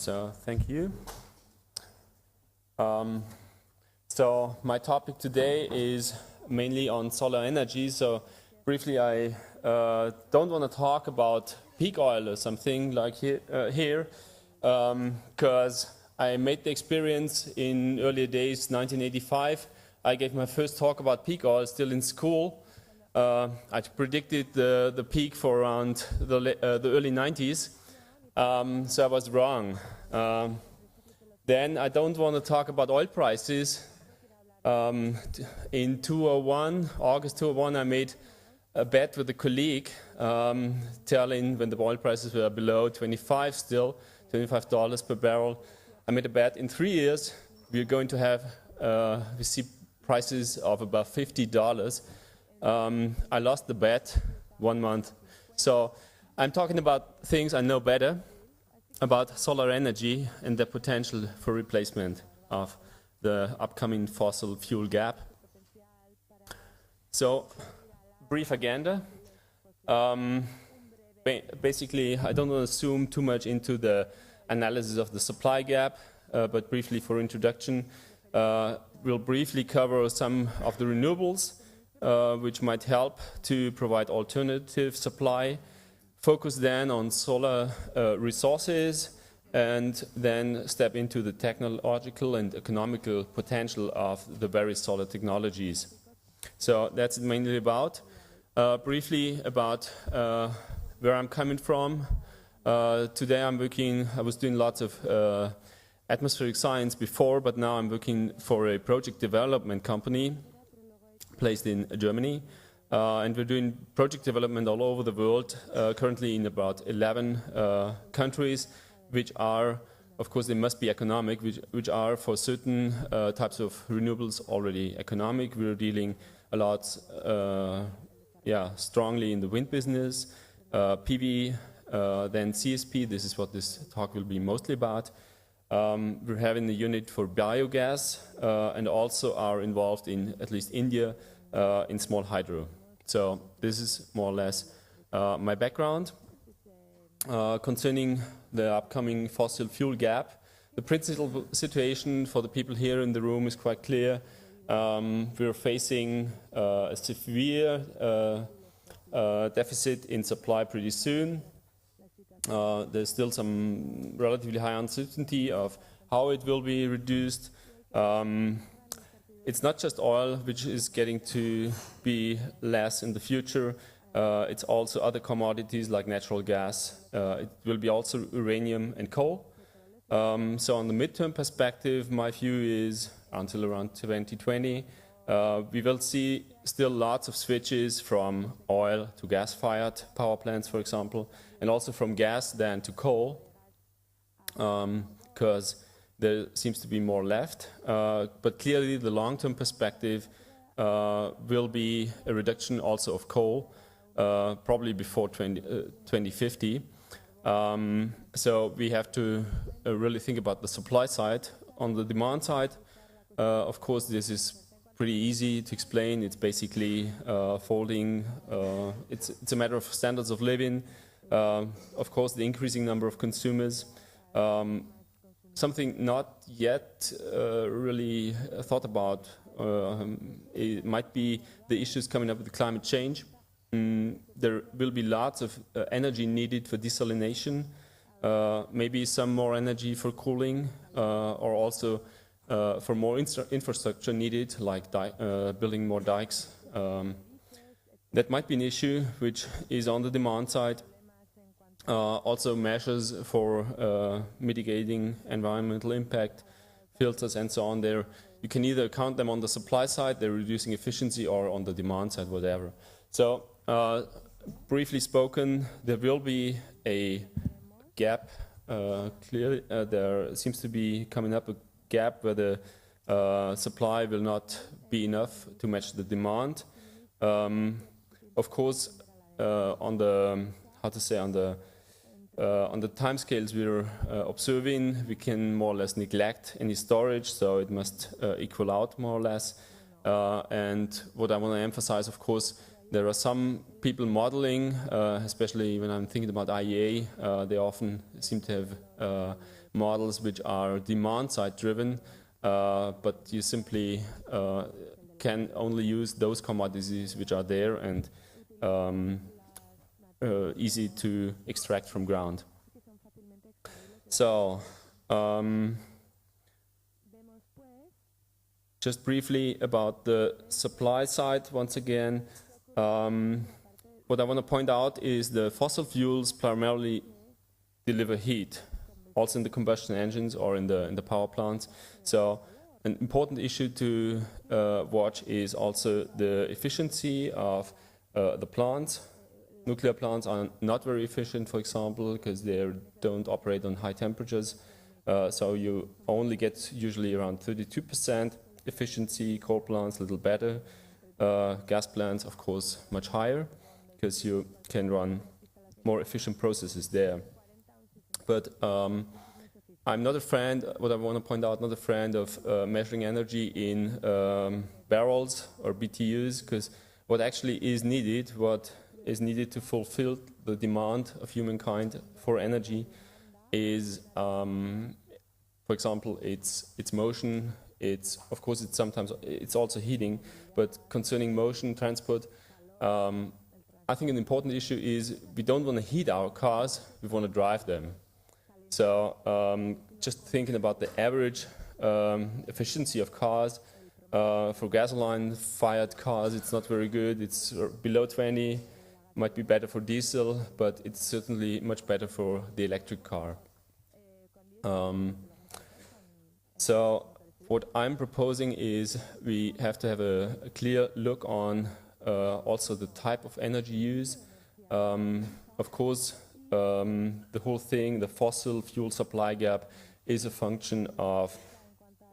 So thank you. So my topic today is mainly on solar energy. So briefly, I don't want to talk about peak oil or something like here, because I made the experience in earlier days, 1985. I gave my first talk about peak oil still in school. I predicted the peak for around the early 90s, so I was wrong. Then I don't want to talk about oil prices. In 2001, August 2001, I made a bet with a colleague, telling when the oil prices were below 25 still, $25 per barrel. I made a bet in 3 years we're going to have, we see prices of about $50. I lost the bet 1 month. So I'm talking about things I know better, about solar energy and the potential for replacement of the upcoming fossil fuel gap. So, brief agenda. Basically, I don't want to zoom too much into the analysis of the supply gap, but briefly for introduction, we'll briefly cover some of the renewables, which might help to provide alternative supply. Focus then on solar resources, and then step into the technological and economical potential of the various solar technologies. So that's mainly about. Briefly about where I'm coming from. Today I was doing lots of atmospheric science before, but now I'm working for a project development company placed in Germany. And we're doing project development all over the world, currently in about 11 countries, which are, of course, they must be economic, which are for certain types of renewables already economic. We're dealing a lot, strongly in the wind business, PV, then CSP. This is what this talk will be mostly about. We're having a unit for biogas, and also are involved in, at least India, in small hydro. So this is more or less my background. Concerning the upcoming fossil fuel gap, the principal situation for the people here in the room is quite clear. We're facing a severe deficit in supply pretty soon. There's still some relatively high uncertainty of how it will be reduced. It's not just oil which is getting to be less in the future. It's also other commodities like natural gas. It will be also uranium and coal. So on the midterm perspective, my view is until around 2020, we will see still lots of switches from oil to gas-fired power plants, for example, and also from gas then to coal, because there seems to be more left. But clearly the long-term perspective will be a reduction also of coal, probably before 2050. So we have to really think about the supply side. On the demand side, of course, this is pretty easy to explain. It's basically folding. It's a matter of standards of living. Of course, the increasing number of consumers. Something not yet really thought about, it might be the issues coming up with climate change. There will be lots of energy needed for desalination, maybe some more energy for cooling, or also for more infrastructure needed, like building more dikes. That might be an issue which is on the demand side. Also measures for mitigating environmental impact, filters and so on. There, you can either count them on the supply side, they're reducing efficiency, or on the demand side, whatever. So, briefly spoken, there will be a gap. Clearly, there seems to be coming up a gap where the supply will not be enough to match the demand. Of course, on the timescales we're observing, we can more or less neglect any storage, so it must equal out more or less. And what I want to emphasize, of course, There are some people modeling, especially when I'm thinking about IEA, they often seem to have models which are demand-side driven, but you simply can only use those commodities which are there and easy to extract from ground. So, just briefly about the supply side once again. What I want to point out is the fossil fuels primarily deliver heat, also in the combustion engines or in the power plants. So an important issue to watch is also the efficiency of the plants. Nuclear plants are not very efficient, for example, because they don't operate on high temperatures. So you only get usually around 32% efficiency. Coal plants a little better. Gas plants, of course, much higher, because you can run more efficient processes there. But I'm not a friend, what I want to point out, not a friend of measuring energy in barrels or BTUs, because what actually is needed, what is needed to fulfill the demand of humankind for energy is, for example, it's motion. It's, of course, it's sometimes, it's also heating, but concerning motion, transport, I think an important issue is we don't want to heat our cars, we want to drive them. So just thinking about the average efficiency of cars, for gasoline-fired cars, it's not very good. It's below 20, might be better for diesel, but it's certainly much better for the electric car. So what I'm proposing is we have to have a clear look on also the type of energy use. Of course, the whole thing, the fossil fuel supply gap, is a function of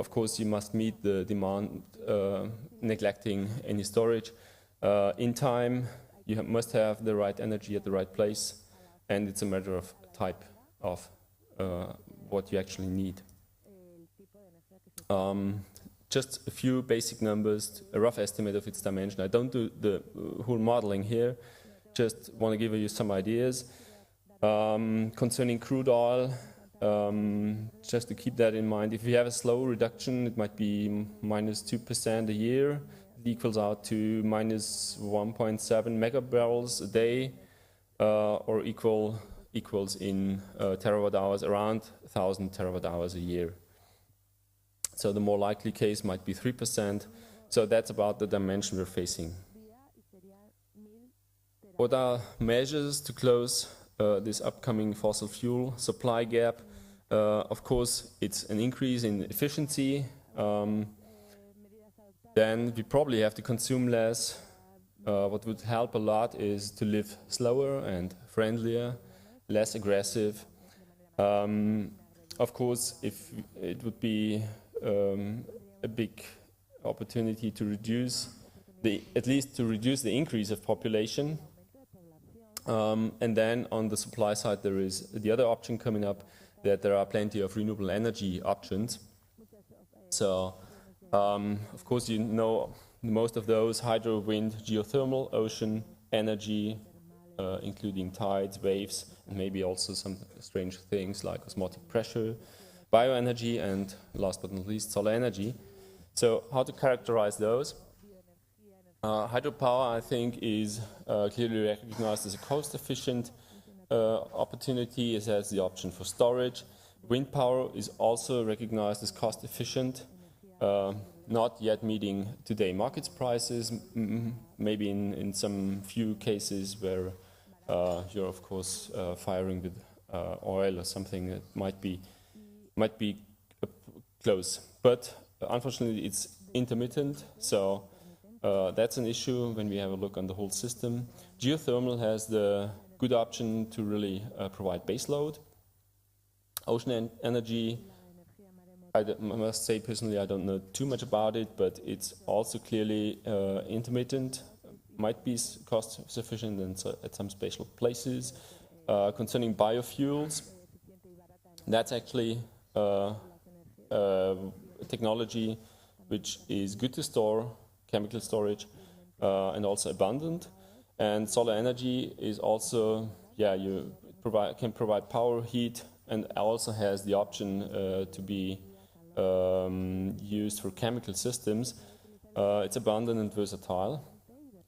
course, you must meet the demand, neglecting any storage. In time, you must have the right energy at the right place, and it's a matter of type of what you actually need. Just a few basic numbers, a rough estimate of its dimension. I don't do the whole modeling here, just want to give you some ideas. Concerning crude oil, just to keep that in mind, if you have a slow reduction, it might be minus 2% a year. It equals out to minus 1.7 megabarrels a day, or equals in terawatt hours, around 1,000 terawatt hours a year. So the more likely case might be 3%. So that's about the dimension we're facing. What are measures to close this upcoming fossil fuel supply gap? Of course, it's an increase in efficiency. Then we probably have to consume less. What would help a lot is to live slower and friendlier, less aggressive. Of course, if it would be a big opportunity to reduce at least to reduce the increase of population. And then on the supply side, there is the other option coming up, that there are plenty of renewable energy options. So, of course, you know most of those: hydro, wind, geothermal, ocean energy, including tides, waves, and maybe also some strange things like osmotic pressure, bioenergy, and last but not least, solar energy. So how to characterize those? Hydropower, I think, is clearly recognized as a cost-efficient opportunity. It has the option for storage. Wind power is also recognized as cost-efficient, not yet meeting today market prices, maybe in some few cases where you're, of course, firing with oil or something that might be close. But unfortunately, it's intermittent, so that's an issue when we have a look on the whole system. Geothermal has the good option to really provide baseload. Ocean energy, I must say personally, I don't know too much about it, but it's also clearly intermittent, might be cost sufficient at some special places. Concerning biofuels, that's actually a technology which is good to store, chemical storage, and also abundant. And solar energy is also, yeah, you can provide power, heat, and also has the option to be used for chemical systems. It's abundant and versatile.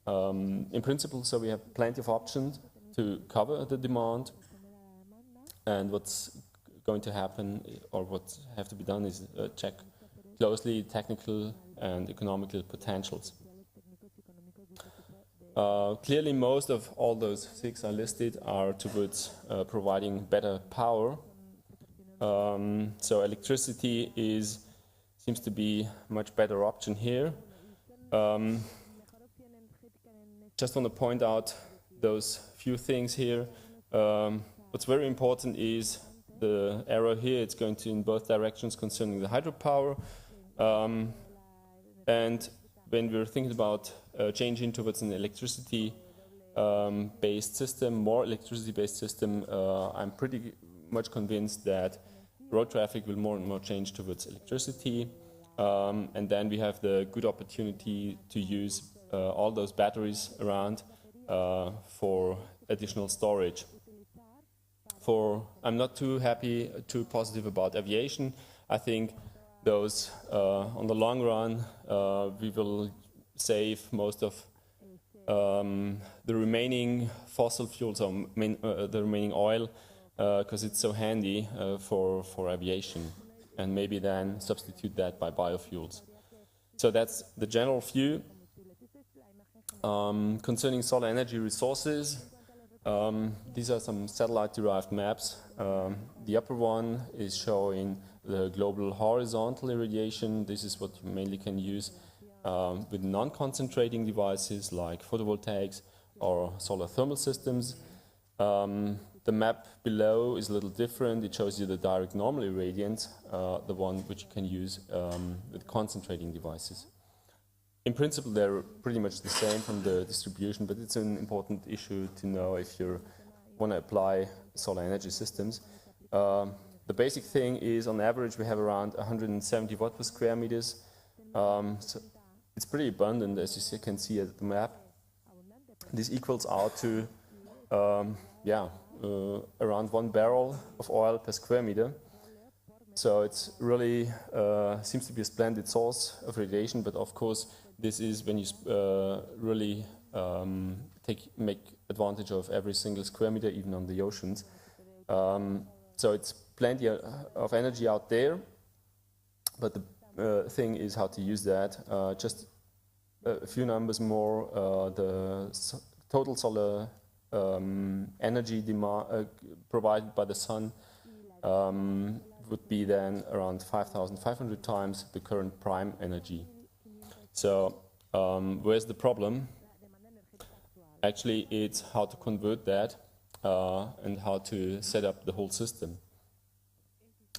In principle, so we have plenty of options to cover the demand. And what's going to happen, or what have to be done, is check closely technical and economical potentials. Clearly, most of all those 6 are listed are towards providing better power. So electricity seems to be a much better option here. Just want to point out those few things here. What's very important is the arrow here. It's going to in both directions concerning the hydropower. And when we're thinking about changing towards an electricity-based system, more electricity-based system, I'm pretty much convinced that road traffic will more and more change towards electricity. And then we have the good opportunity to use all those batteries around for additional storage. I'm not too positive about aviation. I think those, on the long run, we will save most of the remaining fossil fuels, or the remaining oil, because it's so handy for aviation, and maybe then substitute that by biofuels. So that's the general view. Concerning solar energy resources, these are some satellite-derived maps. The upper one is showing the global horizontal irradiation. This is what you mainly can use with non-concentrating devices like photovoltaics or solar thermal systems. The map below is a little different. It shows you the direct normal irradiance, the one which you can use with concentrating devices. In principle, they're pretty much the same from the distribution, but it's an important issue to know if you want to apply solar energy systems. The basic thing is, on average, we have around 170 watt per square meters. So it's pretty abundant, as you can see at the map. This equals out to around 1 barrel of oil per square meter. So it's really seems to be a splendid source of radiation, but of course this is when you really make advantage of every single square meter, even on the oceans. So it's plenty of energy out there, but the thing is how to use that. Just a few numbers more. The total solar energy demand provided by the sun would be then around 5,500 times the current prime energy. So where's the problem? Actually, it's how to convert that and how to set up the whole system.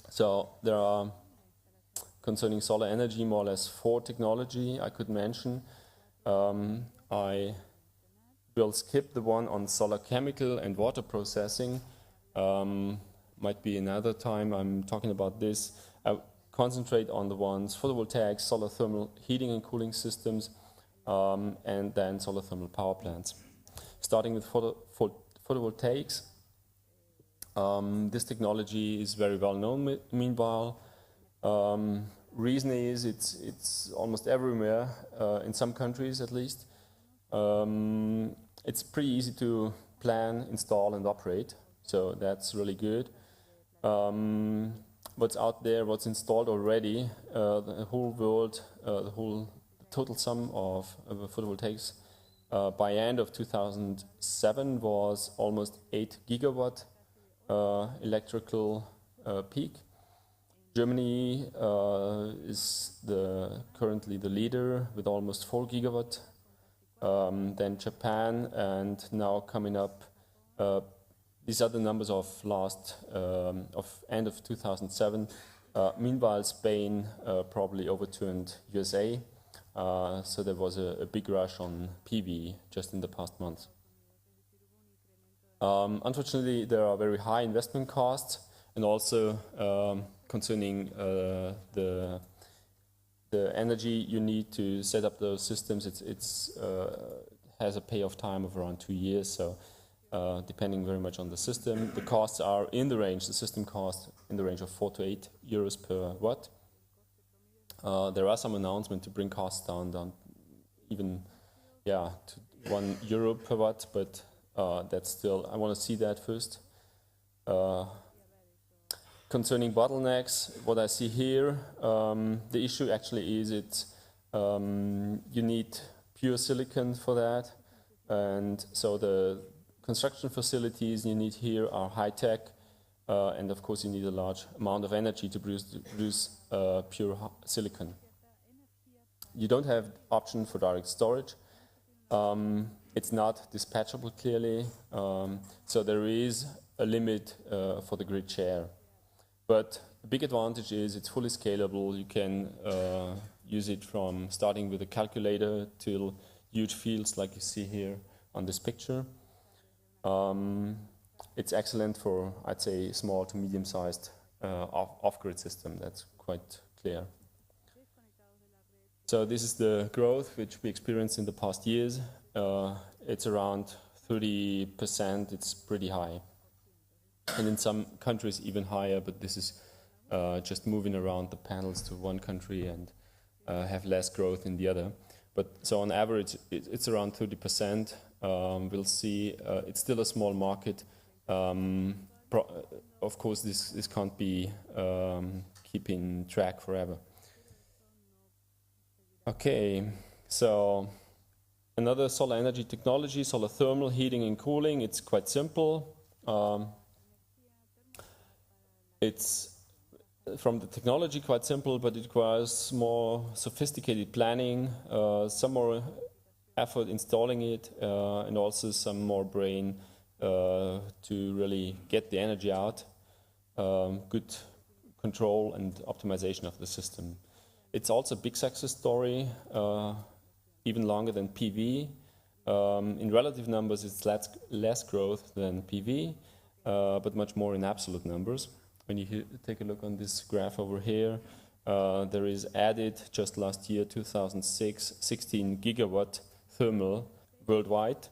So there are, concerning solar energy, more or less 4 technology I could mention. I will skip the one on solar chemical and water processing. Might be another time I'm talking about this. I concentrate on the ones photovoltaics, solar thermal heating and cooling systems, and then solar thermal power plants. Starting with photovoltaics, this technology is very well known meanwhile. Reason is it's almost everywhere, in some countries at least. It's pretty easy to plan, install and operate, so that's really good. What's out there, what's installed already, the whole world, the whole total sum of photovoltaics by end of 2007 was almost 8 gigawatt electrical peak. Germany is currently the leader with almost 4 gigawatt. Then Japan, and now coming up, these are the numbers of end of 2007. Meanwhile, Spain probably overturned USA. So there was a big rush on PV just in the past month. Unfortunately, there are very high investment costs, and also concerning the energy you need to set up those systems, it's has a payoff time of around 2 years, so depending very much on the system. The costs are in the range, the system cost in the range of 4 to 8 euros per watt. There are some announcements to bring costs down even, yeah, to €1 per watt, but that's still, I want to see that first. Concerning bottlenecks, what I see here, the issue actually is you need pure silicon for that, and so the construction facilities you need here are high-tech, and of course you need a large amount of energy to produce pure silicon. You don't have option for direct storage. It's not dispatchable clearly, so there is a limit for the grid share. But the big advantage is it's fully scalable. You can use it from starting with a calculator till huge fields like you see here on this picture. It's excellent for, I'd say, small to medium-sized off-grid system. That's quite clear. So this is the growth which we experienced in the past years. It's around 30%. It's pretty high. And in some countries even higher, but this is just moving around the panels to one country and have less growth in the other. But so on average, it's around 30%. We'll see. It's still a small market. Of course, this can't be keeping track forever. Okay, so another solar energy technology, solar thermal heating and cooling. It's quite simple. It's from the technology quite simple, but it requires more sophisticated planning, some more effort installing it, and also some more brain to really get the energy out, good control and optimization of the system. It's also a big success story, even longer than PV. In relative numbers, it's less growth than PV, but much more in absolute numbers. When you take a look on this graph over here, there is added just last year, 2006, 16 gigawatt thermal worldwide.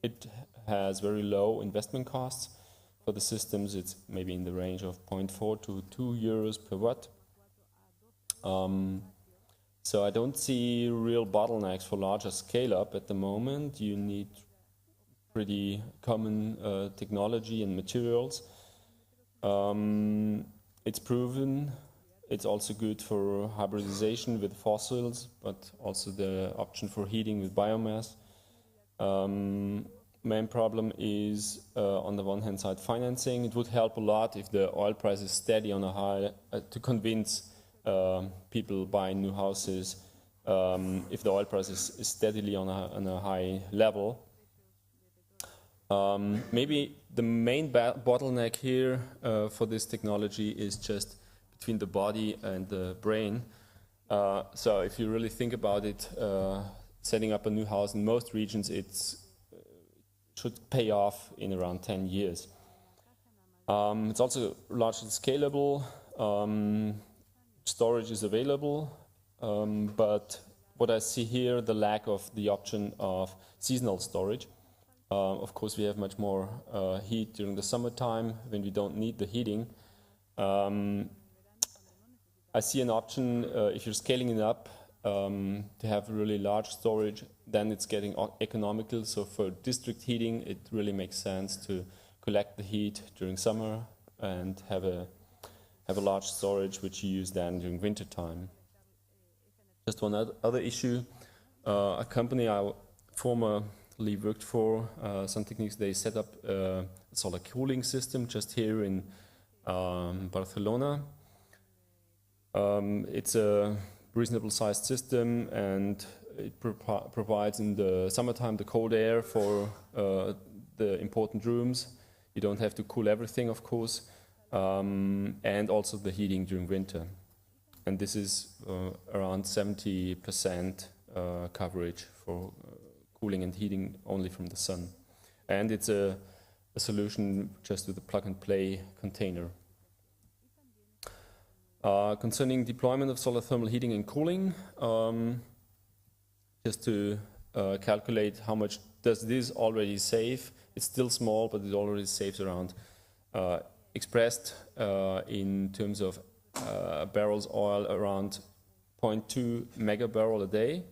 It has very low investment costs. For the systems, it's maybe in the range of 0.4 to 2 euros per watt. So I don't see real bottlenecks for larger scale up at the moment. You need pretty common technology and materials. It's proven. It's also good for hybridization with fossils, but also the option for heating with biomass. Main problem is on the one hand side financing. It would help a lot if the oil price is steady on a high to convince people buying new houses. If the oil price is steadily on a high level. Maybe the main bottleneck here for this technology is just between the body and the brain. So if you really think about it, setting up a new house in most regions, it should pay off in around 10 years. It's also largely scalable. Storage is available, but what I see here, the lack of the option of seasonal storage. Of course, we have much more heat during the summertime when we don't need the heating. I see an option if you're scaling it up to have really large storage, then it's getting economical. So for district heating, it really makes sense to collect the heat during summer and have a large storage which you use then during winter time. Just one other issue, a company I formerly worked for, Sun Techniques, they set up a solar cooling system just here in Barcelona. It's a reasonable sized system, and it provides in the summertime the cold air for the important rooms. You don't have to cool everything, of course, and also the heating during winter. And this is around 70% coverage for cooling and heating only from the sun. And it's a solution just with a plug-and-play container. Concerning deployment of solar thermal heating and cooling, just to calculate how much does this already save. It's still small, but it already saves around, expressed in terms of barrels oil, around 0.2 megabarrel a day.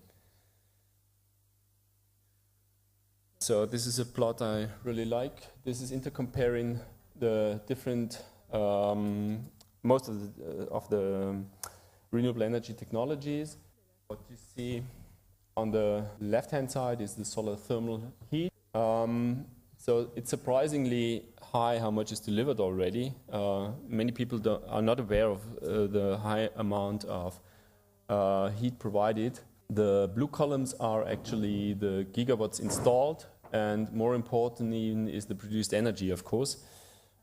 So this is a plot I really like. This is intercomparing the different, most of the renewable energy technologies. What you see on the left-hand side is the solar thermal heat. So it's surprisingly high how much is delivered already. Many people are not aware of the high amount of heat provided. The blue columns are actually the gigawatts installed, and more important even is the produced energy, of course.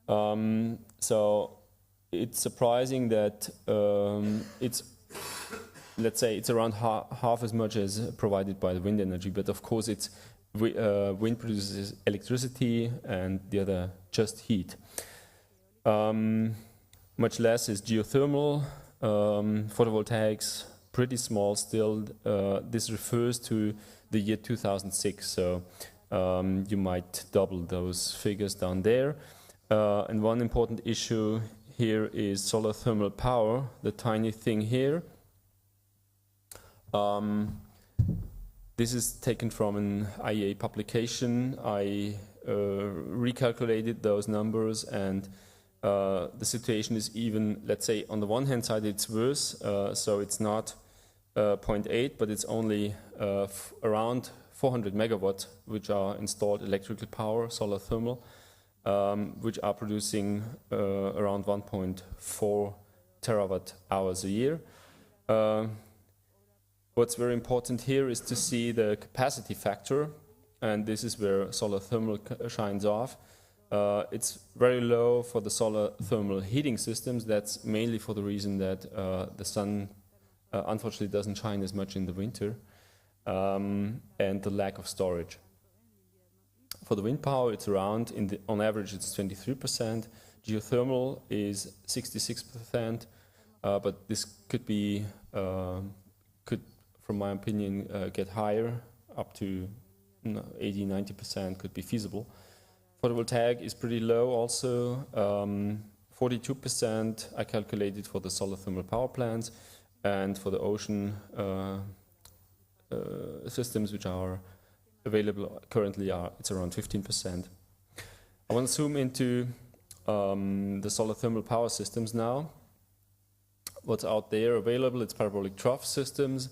So it's surprising that let's say it's around half as much as provided by the wind energy, but of course it's wind produces electricity and the other just heat. Much less is geothermal, photovoltaics, pretty small still. This refers to the year 2006, so you might double those figures down there. And one important issue here is solar thermal power, the tiny thing here. This is taken from an IEA publication. I recalculated those numbers, and the situation is even, let's say, on the one hand side it's worse, so it's not 0.8, but it's only around 400 megawatts, which are installed electrical power, solar thermal, which are producing around 1.4 terawatt hours a year. What's very important here is to see the capacity factor, and this is where solar thermal shines off. It's very low for the solar thermal heating systems. That's mainly for the reason that the sun unfortunately doesn't shine as much in the winter, and the lack of storage. For the wind power, it's around, on average, it's 23%. Geothermal is 66%, but this could be, from my opinion, get higher, up to 80–90% could be feasible. Photovoltaic is pretty low also. 42% I calculated for the solar thermal power plants, and for the ocean systems which are available currently, it's around 15%. I want to zoom into the solar thermal power systems now. What's out there available, it's parabolic trough systems.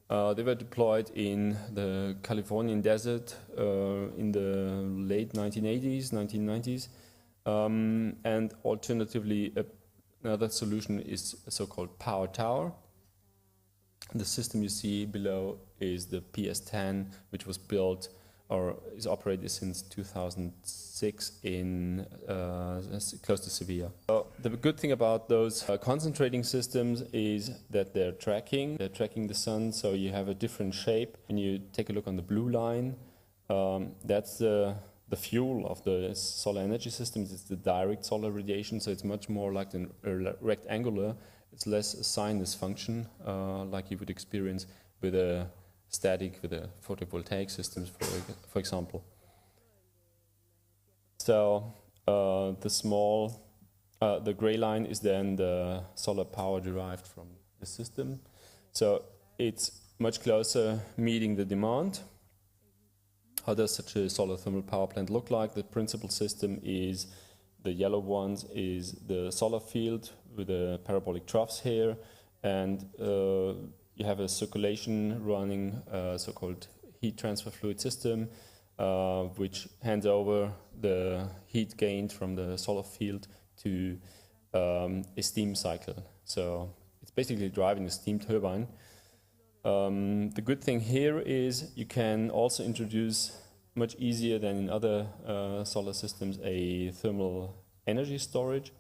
They were deployed in the Californian desert in the late 1990s. And alternatively, another solution is a so-called power tower. The system you see below is the PS10, which was built or is operated since 2006 in close to Sevilla. So the good thing about those concentrating systems is that they're tracking the sun, so you have a different shape. When you take a look on the blue line, that's the fuel of the solar energy systems. It's the direct solar radiation, so it's much more like a rectangular. It's less a sinus function like you would experience with a static, with the photovoltaic systems, for example. So the gray line is then the solar power derived from the system. So it's much closer meeting the demand. How does such a solar thermal power plant look like? The principal system is, the yellow ones is the solar field with the parabolic troughs here, and you have a circulation running, so-called heat transfer fluid system, which hands over the heat gained from the solar field to a steam cycle. So it's basically driving a steam turbine. The good thing here is you can also introduce, much easier than in other solar systems, a thermal energy storage.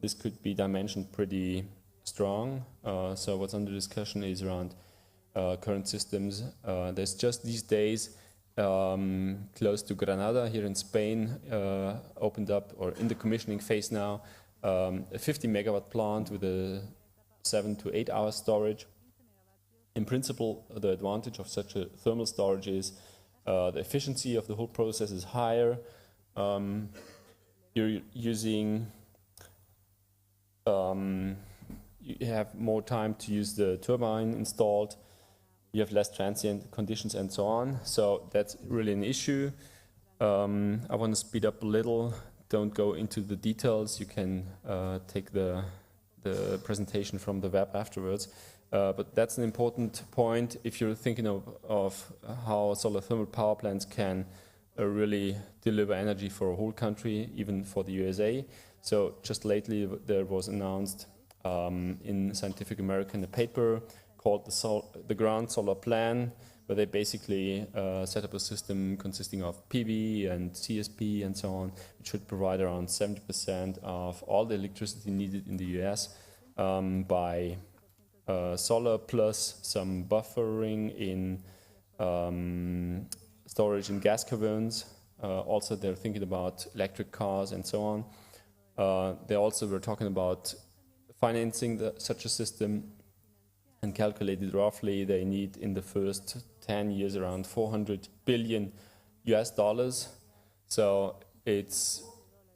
This could be dimensioned pretty strong. So what's under discussion is around current systems. There's just these days close to Granada here in Spain opened up, or in the commissioning phase now, a 50 megawatt plant with a 7 to 8 hour storage. In principle, the advantage of such a thermal storage is the efficiency of the whole process is higher. You're using, you have more time to use the turbine installed. You have less transient conditions and so on. So that's really an issue. I want to speed up a little. Don't go into the details. You can take the presentation from the web afterwards. But that's an important point if you're thinking of how solar thermal power plants can really deliver energy for a whole country, even for the USA. So just lately there was announced in Scientific American a paper called the Grand Solar Plan, where they basically set up a system consisting of PV and CSP and so on, which should provide around 70% of all the electricity needed in the US by solar plus some buffering in storage in gas caverns. Also, they're thinking about electric cars and so on. They also were talking about financing such a system, and calculated roughly they need in the first 10 years around 400 billion US dollars. So it's,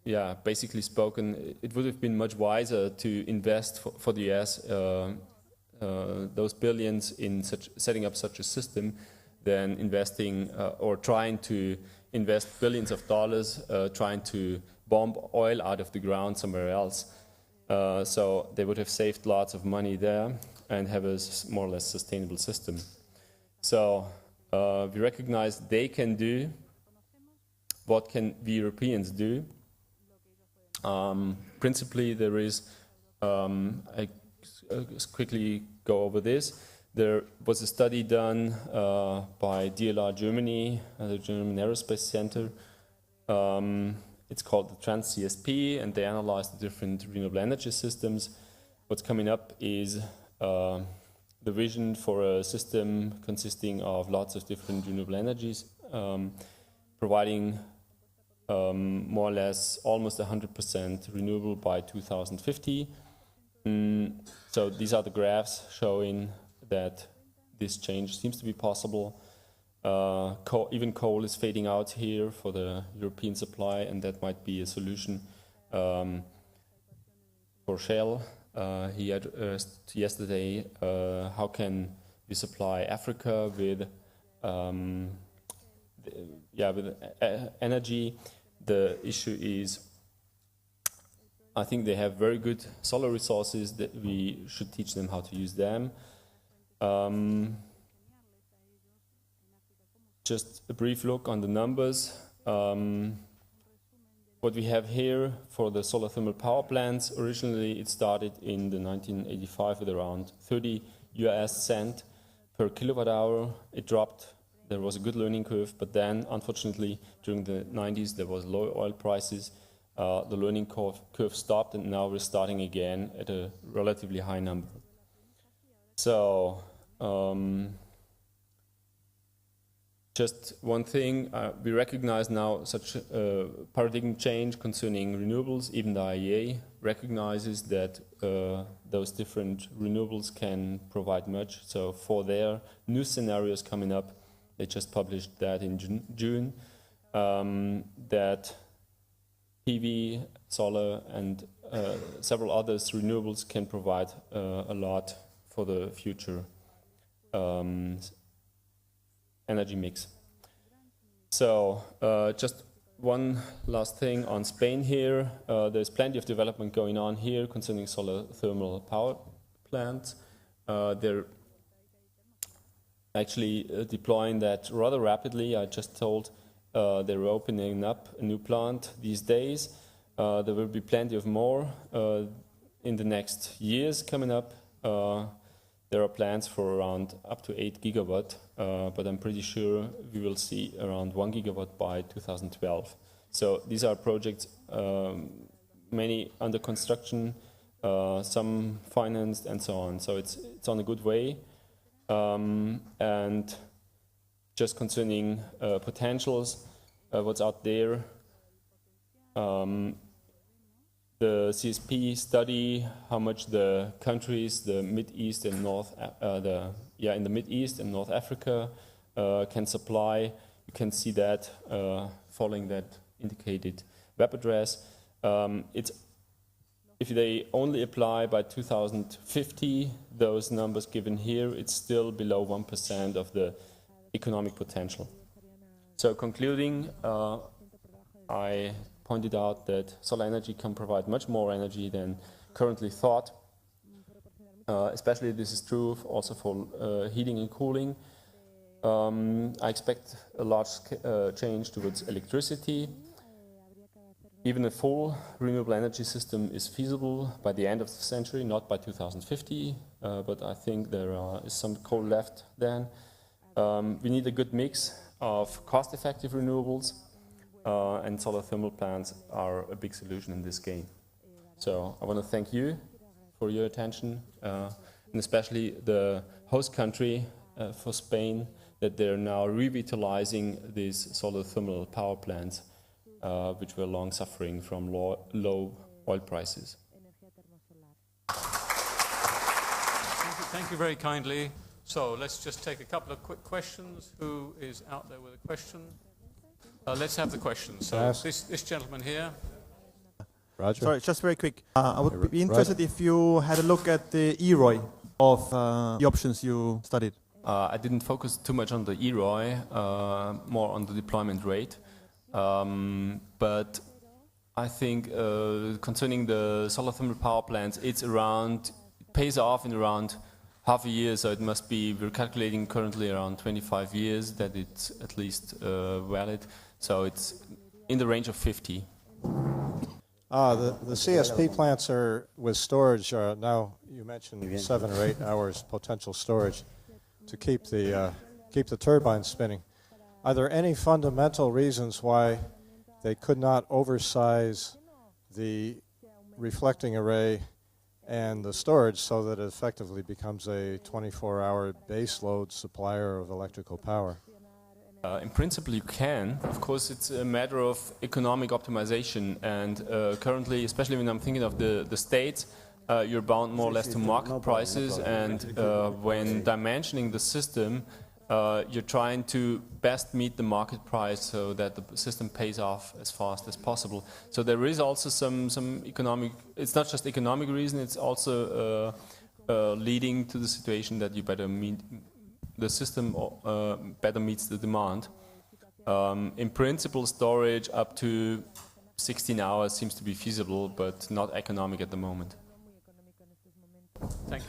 yeah, basically spoken, it would have been much wiser to invest for the US those billions in setting up such a system than investing or trying to invest billions of dollars trying to bomb oil out of the ground somewhere else. So they would have saved lots of money there and have a more or less sustainable system. So we recognize they can do. What can we Europeans do? Principally, there is, I quickly go over this. There was a study done by DLR Germany, the German Aerospace Center. It's called the Trans-CSP, and they analyzed the different renewable energy systems. What's coming up is the vision for a system consisting of lots of different renewable energies, providing more or less almost 100% renewable by 2050. So these are the graphs showing that this change seems to be possible. Even coal is fading out here for the European supply, and that might be a solution for Shell. He asked yesterday, how can we supply Africa with energy? The issue is, I think they have very good solar resources that we should teach them how to use them. Just a brief look on the numbers. What we have here for the solar thermal power plants, originally it started in the 1985 with around 30 US cent per kilowatt hour. It dropped. There was a good learning curve, but then unfortunately during the 90s there was low oil prices. The learning curve stopped, and now we're starting again at a relatively high number. So just one thing, we recognize now such a paradigm change concerning renewables. Even the IEA recognizes that those different renewables can provide much. So for their new scenarios coming up, they just published that in June, that PV, solar, and several others renewables can provide a lot for the future energy mix. So just one last thing on Spain here. There's plenty of development going on here concerning solar thermal power plants. They're actually deploying that rather rapidly. I just told they're opening up a new plant these days. There will be plenty of more in the next years coming up. There are plans for around up to 8 gigawatt, but I'm pretty sure we will see around 1 gigawatt by 2012. So these are projects, many under construction, some financed and so on. So it's on a good way. And just concerning potentials, what's out there, the CSP study how much the countries, the Mid East and the in the Mid East and North Africa can supply. You can see that following that indicated web address. If they only apply by 2050, those numbers given here, it's still below 1% of the economic potential. So concluding, I pointed out that solar energy can provide much more energy than currently thought. Especially this is true also for heating and cooling. I expect a large change towards electricity. Even a full renewable energy system is feasible by the end of the century, not by 2050, but I think there is some coal left then. We need a good mix of cost-effective renewables, and solar thermal plants are a big solution in this game. So I want to thank you for your attention, and especially the host country for Spain, that they're now revitalizing these solar thermal power plants, which were long suffering from low oil prices. Thank you very kindly. So let's just take a couple of quick questions. Who is out there with a question? Let's have the question. So this gentleman here. Roger. Sorry, just very quick. I would be interested if you had a look at the EROI of the options you studied. I didn't focus too much on the EROI, more on the deployment rate. But I think concerning the solar thermal power plants, it pays off in around half a year, so it must be, we're calculating currently around 25 years that it's at least valid. So it's in the range of 50. The CSP plants are with storage. Now you mentioned 7 or 8 hours potential storage to keep the turbines spinning. Are there any fundamental reasons why they could not oversize the reflecting array and the storage so that it effectively becomes a 24-hour base load supplier of electrical power? In principle, you can. Of course, it's a matter of economic optimization. And currently, especially when I'm thinking of the States, you're bound more or less to market prices. And when dimensioning the system, you're trying to best meet the market price so that the system pays off as fast as possible. So there is also some economic, it's not just economic reason, it's also leading to the situation that you better meet, the system better meets the demand. In principle, storage up to 16 hours seems to be feasible, but not economic at the moment. Thank